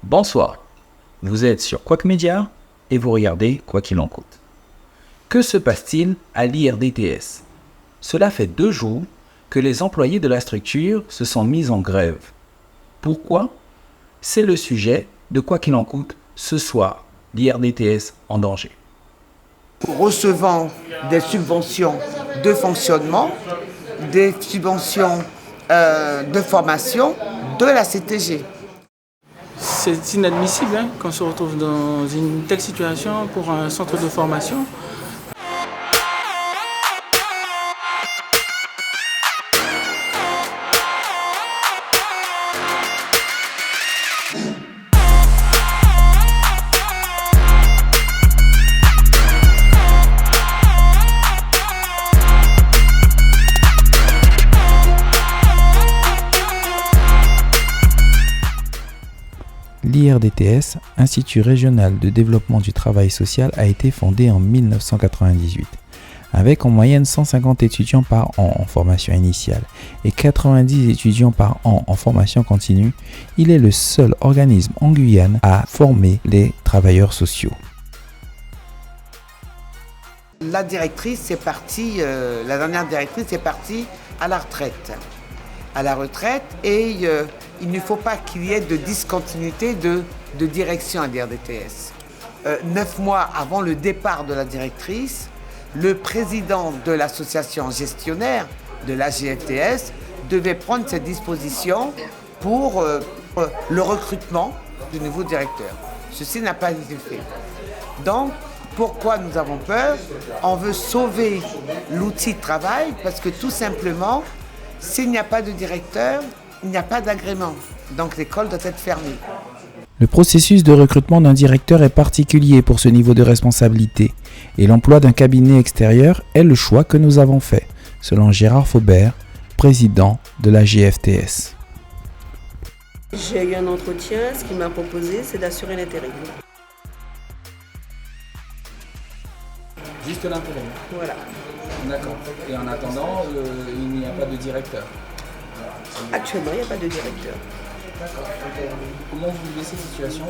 Bonsoir, vous êtes sur Quack Media et vous regardez Quoi qu'il en coûte. Que se passe-t-il à l'IRDTS? Cela fait 2 jours que les employés de la structure se sont mis en grève. Pourquoi? C'est le sujet de Quoi qu'il en coûte ce soir, l'IRDTS en danger. Recevant des subventions de fonctionnement, des subventions de formation de la CTG. C'est inadmissible qu'on se retrouve dans une telle situation pour un centre de formation. L'IRDTS, Institut régional de développement du travail social, a été fondé en 1998. Avec en moyenne 150 étudiants par an en formation initiale et 90 étudiants par an en formation continue, il est le seul organisme en Guyane à former les travailleurs sociaux. La directrice est partie, la dernière directrice est partie à la retraite. Et il ne faut pas qu'il y ait de discontinuité de direction à l'IRDTS. 9 mois avant le départ de la directrice, le président de l'association gestionnaire de la GFTS devait prendre ses dispositions pour le recrutement du nouveau directeur. Ceci n'a pas été fait. Donc, pourquoi nous avons peur? On veut sauver l'outil de travail parce que tout simplement, s'il n'y a pas de directeur, il n'y a pas d'agrément. Donc l'école doit être fermée. Le processus de recrutement d'un directeur est particulier pour ce niveau de responsabilité et l'emploi d'un cabinet extérieur est le choix que nous avons fait, selon Gérard Faubert, président de la GFTS. J'ai eu un entretien, ce qu'il m'a proposé, c'est d'assurer l'intérim. Juste l'intérim. Voilà. D'accord. Et en attendant, il n'y a pas de directeur. Actuellement, il n'y a pas de directeur. D'accord. Comment vous vivez cette situation?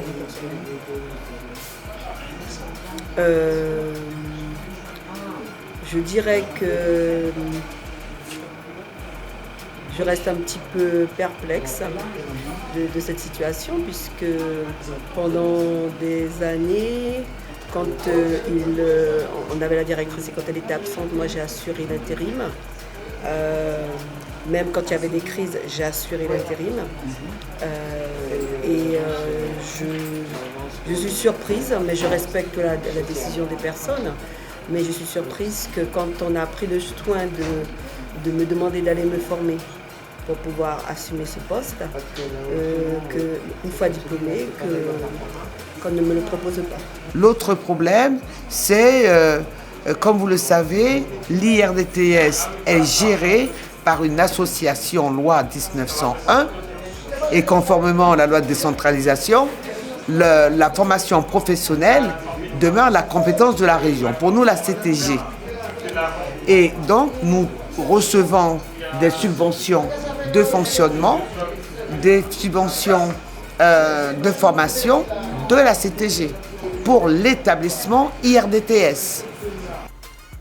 Je dirais que je reste un petit peu perplexe de cette situation, puisque pendant des années, quand on avait la directrice et quand elle était absente, moi j'ai assuré l'intérim. Même quand il y avait des crises, j'ai assuré l'intérim. Je suis surprise, mais je respecte la décision des personnes. Mais je suis surprise que quand on a pris le soin de me demander d'aller me former pour pouvoir assumer ce poste, qu'une fois diplômée, qu'on ne me le propose pas. L'autre problème, c'est, comme vous le savez, l'IRDTS est gérée par une association loi 1901 et conformément à la loi de décentralisation, la formation professionnelle demeure la compétence de la région, pour nous la CTG. Et donc nous recevons des subventions de fonctionnement, des subventions de formation de la CTG pour l'établissement IRDTS.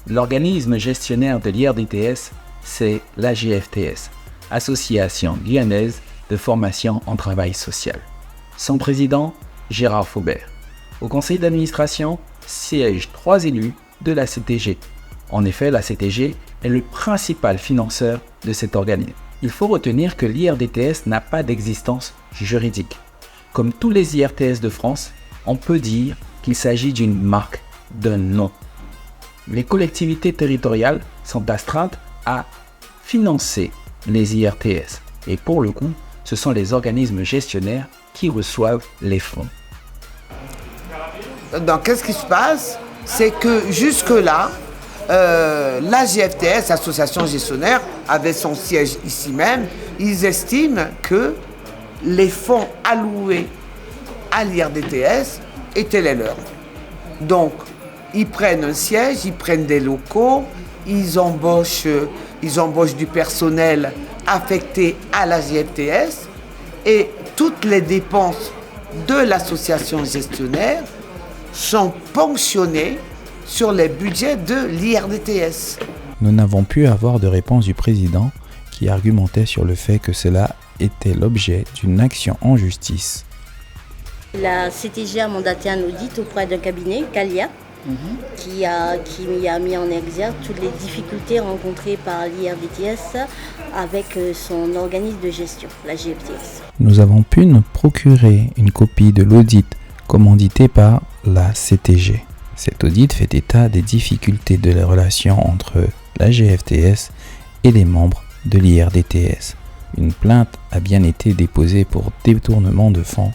L'organisme gestionnaire de l'IRDTS, c'est la GFTS, Association guyanaise de formation en travail social. Son président, Gérard Faubert. Au conseil d'administration siègent 3 élus de la CTG. En effet, la CTG est le principal financeur de cet organisme. Il faut retenir que l'IRDTS n'a pas d'existence juridique. Comme tous les IRTS de France, on peut dire qu'il s'agit d'une marque, d'un nom. Les collectivités territoriales sont astreintes à financer les IRTS. Et pour le coup, ce sont les organismes gestionnaires qui reçoivent les fonds. Donc, qu'est-ce qui se passe? C'est que jusque-là, la GFTS, Association gestionnaire, avait son siège ici même. Ils estiment que les fonds alloués à l'IRDTS étaient les leurs. Donc, ils prennent un siège, ils prennent des locaux, ils embauchent du personnel affecté à la GFTS et toutes les dépenses de l'association gestionnaire sont ponctionnés sur les budgets de l'IRDTS. Nous n'avons pu avoir de réponse du président qui argumentait sur le fait que cela était l'objet d'une action en justice. La CTG a mandaté un audit auprès d'un cabinet, Calia, qui a mis en exergue toutes les difficultés rencontrées par l'IRDTS avec son organisme de gestion, la GFTS. Nous avons pu nous procurer une copie de l'audit commandité par la CTG. Cet audit fait état des difficultés de la relation entre la GFTS et les membres de l'IRDTS. Une plainte a bien été déposée pour détournement de fonds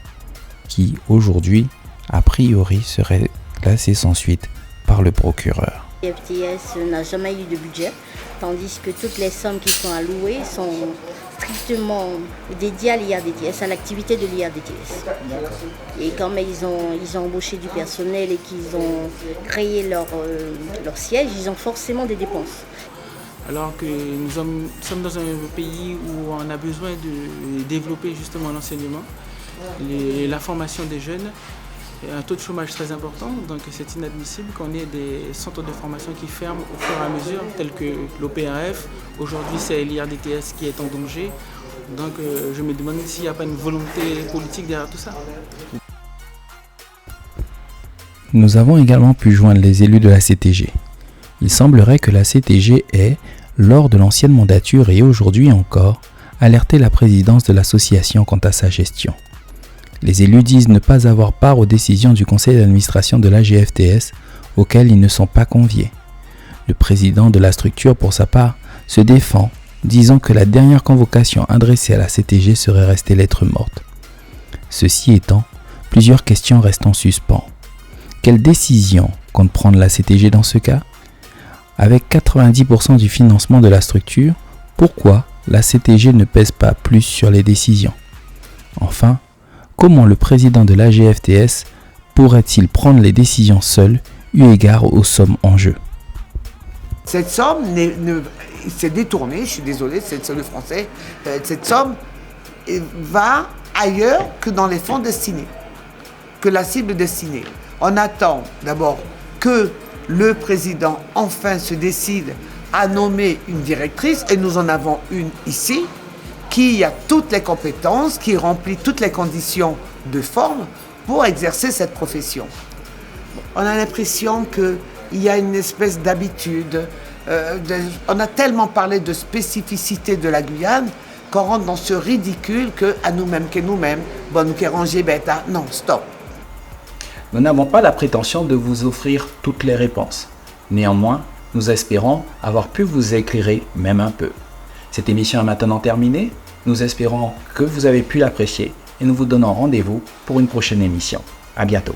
qui, aujourd'hui, a priori, serait classé sans suite par le procureur. l'IRDTS n'a jamais eu de budget, tandis que toutes les sommes qui sont allouées sont strictement dédiées à l'IRDTS, à l'activité de l'IRDTS. Et comme ils ont embauché du personnel et qu'ils ont créé leur siège, ils ont forcément des dépenses. Alors que nous sommes dans un pays où on a besoin de développer justement l'enseignement, la formation des jeunes, et un taux de chômage très important, donc c'est inadmissible qu'on ait des centres de formation qui ferment au fur et à mesure, tels que l'OPAF. Aujourd'hui, c'est l'IRDTS qui est en danger. Donc je me demande s'il n'y a pas une volonté politique derrière tout ça. Nous avons également pu joindre les élus de la CTG. Il semblerait que la CTG ait, lors de l'ancienne mandature et aujourd'hui encore, alerté la présidence de l'association quant à sa gestion. Les élus disent ne pas avoir part aux décisions du conseil d'administration de la GFTS auxquelles ils ne sont pas conviés. Le président de la structure, pour sa part, se défend, disant que la dernière convocation adressée à la CTG serait restée lettre morte. Ceci étant, plusieurs questions restent en suspens. Quelle décision compte prendre la CTG dans ce cas ? Avec 90% du financement de la structure, pourquoi la CTG ne pèse pas plus sur les décisions ? Enfin, comment le président de la GFTS pourrait-il prendre les décisions seul, eu égard aux sommes en jeu ? Cette somme s'est détournée, je suis désolé, c'est le français, cette somme va ailleurs que dans les fonds destinés, que la cible destinée. On attend d'abord que le président enfin se décide à nommer une directrice, et nous en avons une ici, qui a toutes les compétences, qui remplit toutes les conditions de forme pour exercer cette profession. On a l'impression qu'il y a une espèce d'habitude. On a tellement parlé de spécificité de la Guyane qu'on rentre dans ce ridicule que à nous-mêmes, bon, nous qui rangez bête, non, stop. Nous n'avons pas la prétention de vous offrir toutes les réponses. Néanmoins, nous espérons avoir pu vous éclairer même un peu. Cette émission est maintenant terminée. Nous espérons que vous avez pu l'apprécier et nous vous donnons rendez-vous pour une prochaine émission. À bientôt.